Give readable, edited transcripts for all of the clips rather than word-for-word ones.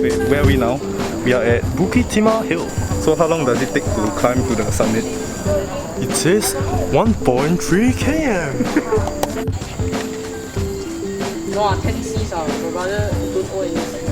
Wait, where are we now? We are at Bukit Timah Hill. So how long does it take to climb to the summit? It says 1.3 km. Wow, 10 C's ah, but rather don't owe anything.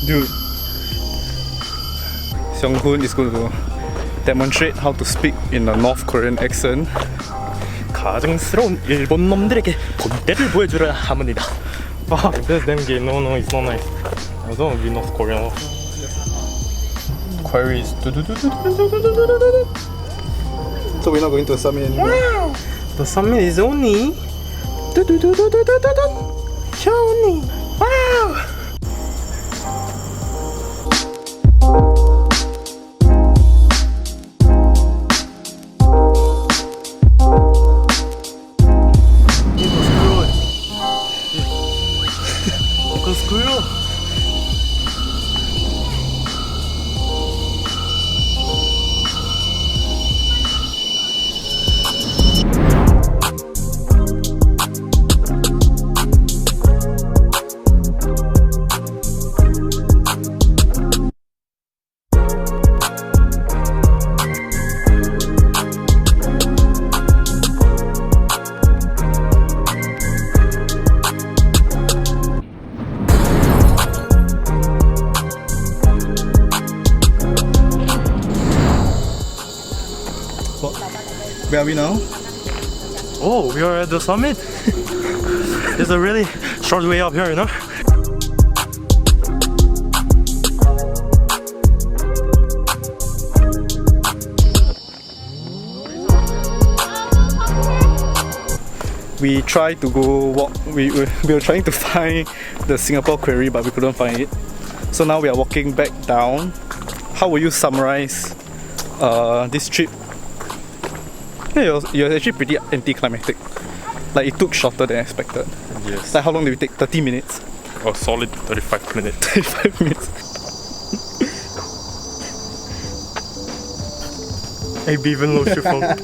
Dude, Seong-hoon is going to demonstrate how to speak in a North Korean accent. 가증스러운 일본 놈들에게 본때를 보여주려 함입니다. Fuck, this damn game. No, it's not nice. I don't want to be North Korean. Queries. So we're not going to the summit anymore. Wow! The summit is only... only. Wow! Screw you. Where are we now? Oh, we are at the summit. It's a really short way up here, you know? We tried to go walk, we were trying to find the Singapore Quarry, but we couldn't find it. So now we are walking back down. How would you summarize this trip? Yeah, it was actually pretty anticlimactic. Like it took shorter than expected. Yes. Like how long did we take? 30 minutes? A solid 35 minutes. 35 minutes. Hey, Bevan Lo Shifeng.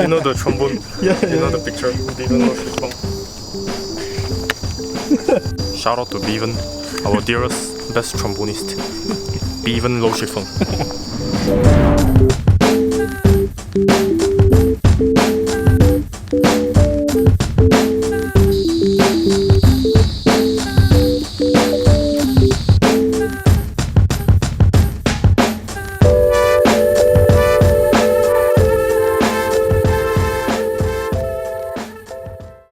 You know the trombone? Yeah, you know the picture? Bevan Lo Shifeng. Shout out to Bevan, our dearest, best trombonist. Bevan Lo Shifeng.